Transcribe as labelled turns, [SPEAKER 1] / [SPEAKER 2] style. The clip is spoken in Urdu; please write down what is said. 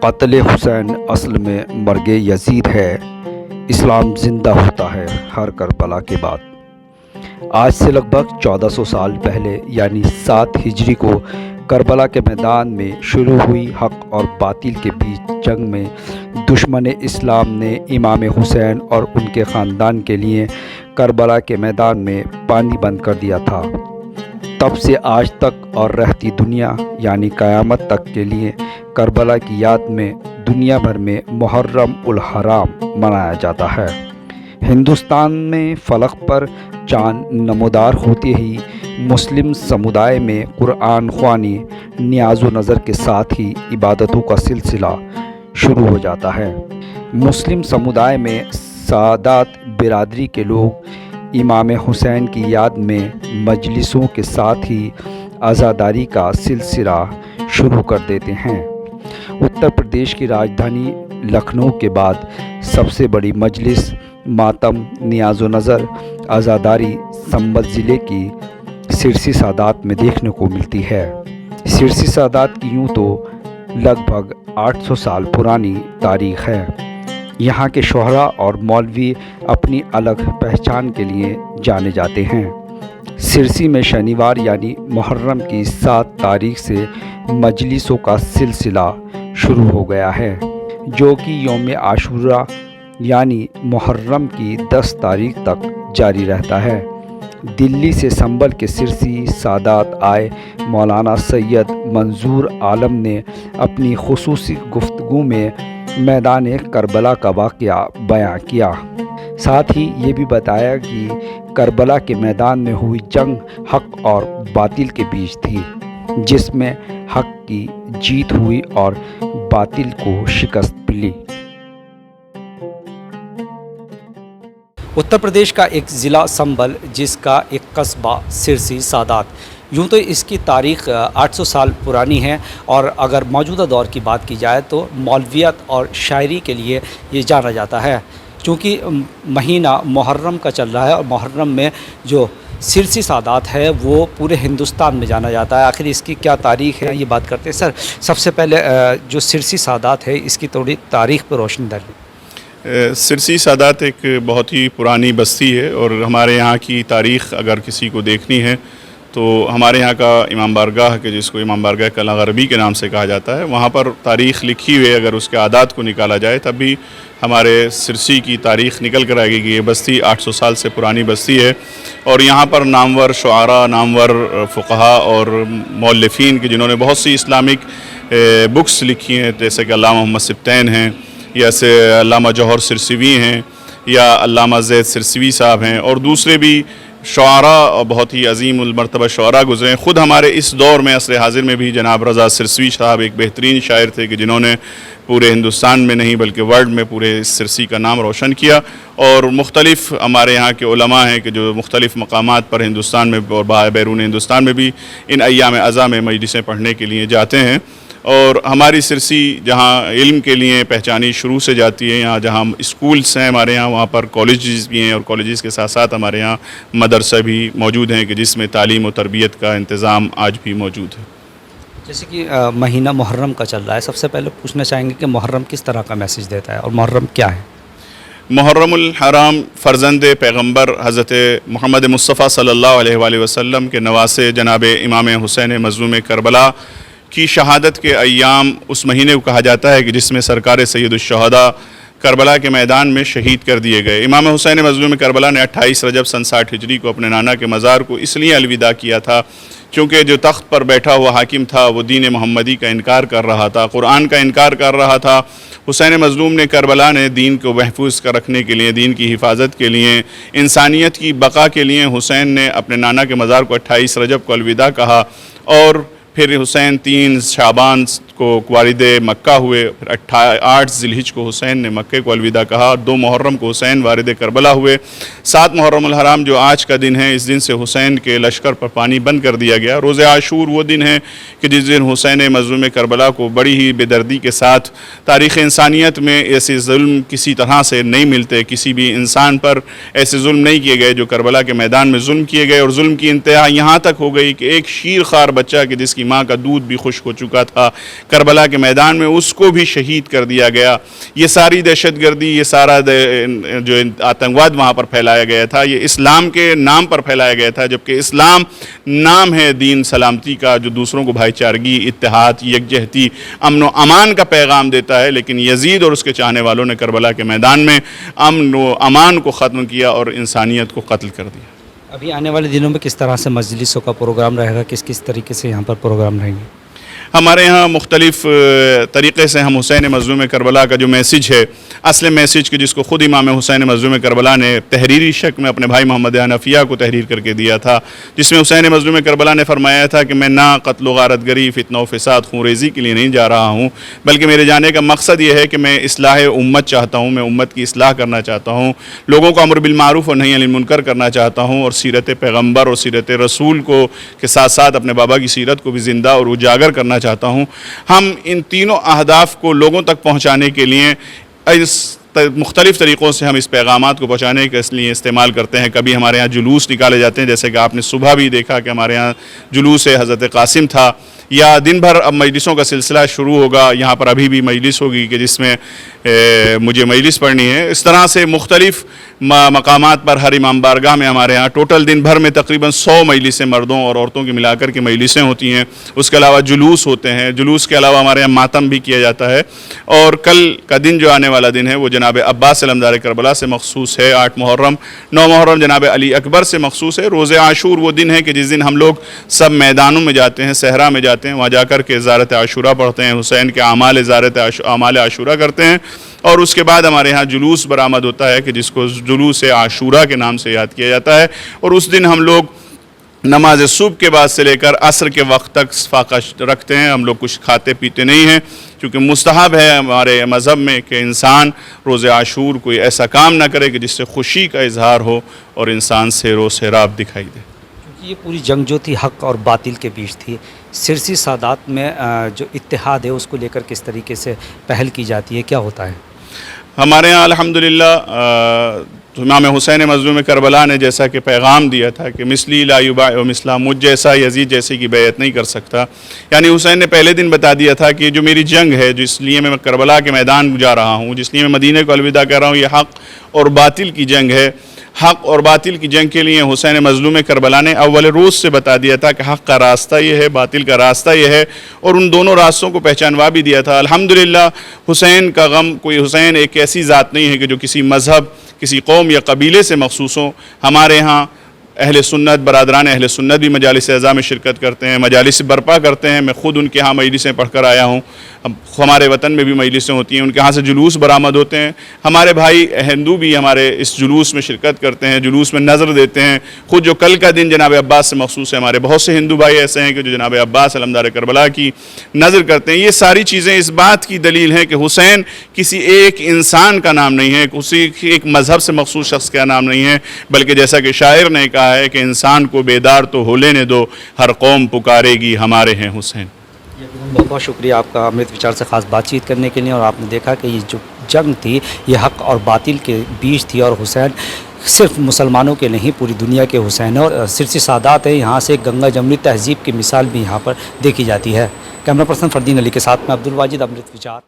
[SPEAKER 1] قتل حسین اصل میں مرگ یزید ہے، اسلام زندہ ہوتا ہے ہر کربلا کے بعد۔ آج سے لگ بھگ 1400 سال پہلے یعنی 7 ہجری کو کربلا کے میدان میں شروع ہوئی حق اور باطل کے بیچ جنگ میں دشمن اسلام نے امام حسین اور ان کے خاندان کے لیے کربلا کے میدان میں پانی بند کر دیا تھا۔ تب سے آج تک اور رہتی دنیا یعنی قیامت تک کے لیے کربلا کی یاد میں دنیا بھر میں محرم الحرام منایا جاتا ہے۔ ہندوستان میں فلک پر چاند نمودار ہوتے ہی مسلم سمدائے میں قرآن خوانی، نیاز و نظر کے ساتھ ہی عبادتوں کا سلسلہ شروع ہو جاتا ہے۔ مسلم سمدائے میں سادات برادری کے لوگ امام حسین کی یاد میں مجلسوں کے ساتھ ہی عزاداری کا سلسلہ شروع کر دیتے ہیں۔ اتر پردیش کی راجدھانی لکھنؤ کے بعد سب سے بڑی مجلس ماتم، نیاز و نظر، عزاداری سنبھل ضلع کی سرسی سادات میں دیکھنے کو ملتی ہے۔ سرسی سادات کی یوں تو لگ بھگ 800 سال پرانی تاریخ ہے۔ یہاں کے شہرا اور مولوی اپنی الگ پہچان کے لیے جانے جاتے ہیں۔ سرسی میں شنیوار یعنی محرم کی 7 تاریخ سے مجلسوں کا سلسلہ شروع ہو گیا ہے، جو کہ یوم عاشورہ یعنی محرم کی 10 تاریخ تک جاری رہتا ہے۔ دلی سے سنبھل کے سرسی سادات آئے مولانا سید منظور عالم نے اپنی خصوصی گفتگو میں میدان کربلا کا واقعہ بیان کیا۔ ساتھ ہی یہ بھی بتایا کہ کربلا کے میدان میں ہوئی جنگ حق اور باطل کے بیچ تھی، جس میں حق کی جیت ہوئی اور باطل کو شکست ملی۔ اتر پردیش کا ایک ضلع سنبھل، جس کا ایک قصبہ سرسی سادات، یوں تو اس کی تاریخ 800 سال پرانی ہے، اور اگر موجودہ دور کی بات کی جائے تو مولویت اور شاعری کے لیے یہ جانا جاتا ہے، چونکہ مہینہ محرم کا چل رہا ہے، اور محرم میں جو سرسی سادات ہے وہ پورے ہندوستان میں جانا جاتا ہے۔ آخر اس کی کیا تاریخ ہے، یہ بات کرتے ہیں۔ سر، سب سے پہلے جو سرسی سادات ہے اس کی تھوڑی تاریخ پر روشنی ڈالیں۔
[SPEAKER 2] سرسی سادات ایک بہت ہی پرانی بستی ہے، اور ہمارے یہاں کی تاریخ اگر کسی کو دیکھنی ہے تو ہمارے یہاں کا امام بارگاہ کے، جس کو امام بارگاہ کلاں غربی کے نام سے کہا جاتا ہے، وہاں پر تاریخ لکھی ہوئی ہے۔ اگر اس کے عادات کو نکالا جائے تب بھی ہمارے سرسی کی تاریخ نکل کر آئے گی کہ یہ بستی 800 سال سے پرانی بستی ہے، اور یہاں پر نامور شعراء، نامور فقہا اور مؤلفین کے جنہوں نے بہت سی اسلامک بکس لکھی ہیں، جیسے کہ علامہ محمد سبطین ہیں، یا سے علامہ جوہر سرسوی ہیں، یا علامہ زید سرسوی صاحب ہیں، اور دوسرے بھی شعراء اور بہت ہی عظیم المرتبہ شعراء گزرے ہیں۔ خود ہمارے اس دور میں عصر حاضر میں بھی جناب رضا سرسوی صاحب ایک بہترین شاعر تھے کہ جنہوں نے پورے ہندوستان میں نہیں بلکہ ورلڈ میں پورے اس سرسی کا نام روشن کیا، اور مختلف ہمارے یہاں کے علماء ہیں کہ جو مختلف مقامات پر ہندوستان میں اور بیرون ہندوستان میں بھی ان ایام اعضاء میں مجلسیں پڑھنے کے لیے جاتے ہیں۔ اور ہماری سرسی جہاں علم کے لیے پہچانی شروع سے جاتی ہے، یہاں جہاں اسکولس ہیں ہمارے یہاں، وہاں پر کالجز بھی ہیں، اور کالجز کے ساتھ ساتھ ہمارے یہاں مدرسہ بھی موجود ہیں کہ جس میں تعلیم و تربیت کا انتظام آج بھی موجود ہے۔
[SPEAKER 1] جیسے کہ مہینہ محرم کا چل رہا ہے، سب سے پہلے پوچھنا چاہیں گے کہ محرم کس طرح کا میسج دیتا ہے، اور محرم کیا ہے؟
[SPEAKER 2] محرم الحرام فرزند پیغمبر حضرت محمد مصطفیٰ صلی اللہ علیہ وآلہ وسلم کے نواسے جناب امام حسین مظلوم کربلا کی شہادت کے ایام اس مہینے کو کہا جاتا ہے کہ جس میں سرکار سید الشہداء کربلا کے میدان میں شہید کر دیے گئے۔ امام حسین مظلوم کربلا نے 28 رجب سن 60 ہجری کو اپنے نانا کے مزار کو اس لیے الوداع کیا تھا کیونکہ جو تخت پر بیٹھا ہوا حاکم تھا وہ دین محمدی کا انکار کر رہا تھا، قرآن کا انکار کر رہا تھا۔ حسین مظلوم نے کربلا نے دین کو محفوظ کر رکھنے کے لیے، دین کی حفاظت کے لیے، انسانیت کی بقا کے لیے حسین نے اپنے نانا کے مزار کو 28 رجب کو الوداع کہا، اور پھر حسین 3 شعبان کو والد مکہ ہوئے، پھر 8 ذی الحجہ کو حسین نے مکہ کو الوداع کہا، 2 محرم کو حسین والد کربلا ہوئے، 7 محرم الحرام جو آج کا دن ہے، اس دن سے حسین کے لشکر پر پانی بند کر دیا گیا۔ روز عاشور وہ دن ہے کہ جس دن حسین مظلوم کربلا کو بڑی ہی بے دردی کے ساتھ، تاریخ انسانیت میں ایسے ظلم کسی طرح سے نہیں ملتے، کسی بھی انسان پر ایسے ظلم نہیں کیے گئے جو کربلا کے میدان میں ظلم کیے گئے، اور ظلم کی انتہا یہاں تک ہو گئی کہ ایک شیر خوار بچہ کہ جس کی ماں کا دودھ بھی خشک ہو چکا تھا، کربلا کے میدان میں، اس کو بھی شہید کر دیا گیا۔ یہ ساری دہشت گردی، یہ سارا جو آتنکواد وہاں پر پھیلایا گیا تھا، یہ اسلام کے نام پر پھیلایا گیا تھا، جبکہ اسلام نام ہے دین سلامتی کا، جو دوسروں کو بھائی چارگی، اتحاد، یکجہتی، امن و امان کا پیغام دیتا ہے۔ لیکن یزید اور اس کے چاہنے والوں نے کربلا کے میدان میں امن و امان کو ختم کیا اور انسانیت کو قتل کر دیا۔
[SPEAKER 1] ابھی آنے والے دنوں میں کس طرح سے مجلسوں کا پروگرام رہے گا، کس طریقے سے یہاں پر پروگرام رہیں گے؟
[SPEAKER 2] ہمارے ہاں مختلف طریقے سے ہم حسین مظلوم کربلا کا جو میسیج ہے، اصل میسیج کہ جس کو خود امام حسین مظلوم کربلا نے تحریری شکل میں اپنے بھائی محمد حنفیہ کو تحریر کر کے دیا تھا، جس میں حسین مظلوم کربلا نے فرمایا تھا کہ میں نہ قتل و غارت گری، فتنہ و فساد، خون ریزی کے لیے نہیں جا رہا ہوں، بلکہ میرے جانے کا مقصد یہ ہے کہ میں اصلاح امت چاہتا ہوں، میں امت کی اصلاح کرنا چاہتا ہوں، لوگوں کو امر بالمعروف اور نہی عن المنکر کرنا چاہتا ہوں، اور سیرت پیغمبر اور سیرت رسول کو کے ساتھ ساتھ اپنے بابا کی سیرت کو بھی زندہ اور اجاگر کرنا چاہتا ہوں۔ ہم ان تینوں اہداف کو لوگوں تک پہنچانے کے لیے مختلف طریقوں سے ہم اس پیغامات کو پہنچانے کے لیے استعمال کرتے ہیں۔ کبھی ہمارے ہاں جلوس نکالے جاتے ہیں، جیسے کہ آپ نے صبح بھی دیکھا کہ ہمارے ہاں جلوس حضرت قاسم تھا، یا دن بھر اب مجلسوں کا سلسلہ شروع ہوگا، یہاں پر ابھی بھی مجلس ہوگی کہ جس میں مجھے مجلس پڑھنی ہے۔ اس طرح سے مختلف مقامات پر ہر امام بارگاہ میں ہمارے ہاں ٹوٹل دن بھر میں تقریباً 100 مجلسیں مردوں اور عورتوں کی ملا کر کے مجلسیں ہوتی ہیں۔ اس کے علاوہ جلوس ہوتے ہیں، جلوس کے علاوہ ہمارے ہاں ماتم بھی کیا جاتا ہے، اور کل کا دن جو آنے والا دن ہے وہ جناب عباس علمدار کربلا سے مخصوص ہے۔ 8 محرم، 9 محرم جناب علی اکبر سے مخصوص ہے۔ روز عاشور وہ دن ہے کہ جس دن ہم لوگ سب میدانوں میں جاتے ہیں، صحرا میں جاتے ہیں، وہاں جا کر کے زیارت عاشورہ پڑھتے ہیں، حسین کے اعمال عاشورہ کرتے ہیں، اور اس کے بعد ہمارے ہاں جلوس برآمد ہوتا ہے کہ جس کو جلوس عاشورہ کے نام سے یاد کیا جاتا ہے، اور اس دن ہم لوگ نماز صبح کے بعد سے لے کر عصر کے وقت تک فاقہ رکھتے ہیں۔ ہم لوگ کچھ کھاتے پیتے نہیں ہیں، کیونکہ مستحب ہے ہمارے مذہب میں کہ انسان روز عاشور کوئی ایسا کام نہ کرے کہ جس سے خوشی کا اظہار ہو اور انسان سیر و سیراب دکھائی دے۔
[SPEAKER 1] یہ پوری جنگ جو تھی حق اور باطل کے بیچ تھی، سرسی سادات میں جو اتحاد ہے اس کو لے کر کس طریقے سے پہل کی جاتی ہے، کیا ہوتا ہے؟
[SPEAKER 2] ہمارے ہاں الحمدللہ امام حسین مظلوم کربلا نے جیسا کہ پیغام دیا تھا کہ مثلی لا یباع مثلا، مجھ جیسا یزید جیسے کی بیعت نہیں کر سکتا، یعنی حسین نے پہلے دن بتا دیا تھا کہ جو میری جنگ ہے، جس لیے میں کربلا کے میدان جا رہا ہوں، جس لیے میں مدینے کو الوداع کر رہا ہوں، یہ حق اور باطل کی جنگ ہے۔ حق اور باطل کی جنگ کے لیے حسین مظلوم کربلا نے اول روز سے بتا دیا تھا کہ حق کا راستہ یہ ہے، باطل کا راستہ یہ ہے، اور ان دونوں راستوں کو پہچانوا بھی دیا تھا۔ الحمدللہ حسین کا غم، کوئی حسین ایک ایسی ذات نہیں ہے کہ جو کسی مذہب، کسی قوم یا قبیلے سے مخصوص ہو۔ ہمارے ہاں اہل سنت، برادران اہل سنت بھی مجالس اعزاء میں شرکت کرتے ہیں، مجالس برپا کرتے ہیں۔ میں خود ان کے ہاں مجلسیں پڑھ کر آیا ہوں، ہمارے وطن میں بھی مجلسیں ہوتی ہیں، ان کے ہاں سے جلوس برآمد ہوتے ہیں۔ ہمارے بھائی ہندو بھی ہمارے اس جلوس میں شرکت کرتے ہیں، جلوس میں نظر دیتے ہیں۔ خود جو کل کا دن جناب عباس سے مخصوص ہے، ہمارے بہت سے ہندو بھائی ایسے ہیں کہ جو جناب عباس علمدار کربلا کی نظر کرتے ہیں۔ یہ ساری چیزیں اس بات کی دلیل ہیں کہ حسین کسی ایک انسان کا نام نہیں ہے، کسی ایک مذہب سے مخصوص شخص کا نام نہیں ہے، بلکہ جیسا کہ شاعر نے کہا ہے کہ انسان کو بیدار تو ہو لینے دو، ہر قوم پکارے گی ہمارے ہیں حسین۔
[SPEAKER 1] بہت بہت شکریہ آپ کا امرت وچار سے خاص بات چیت کرنے کے لیے، اور آپ نے دیکھا کہ یہ جو جنگ تھی یہ حق اور باطل کے بیچ تھی، اور حسین صرف مسلمانوں کے نہیں پوری دنیا کے حسین ہے، اور سرسی سادات ہے، یہاں سے گنگا جمنی تہذیب کی مثال بھی یہاں پر دیکھی جاتی ہے۔ کیمرہ پرسن فردین علی کے ساتھ میں عبدالواجد، امرت وچار۔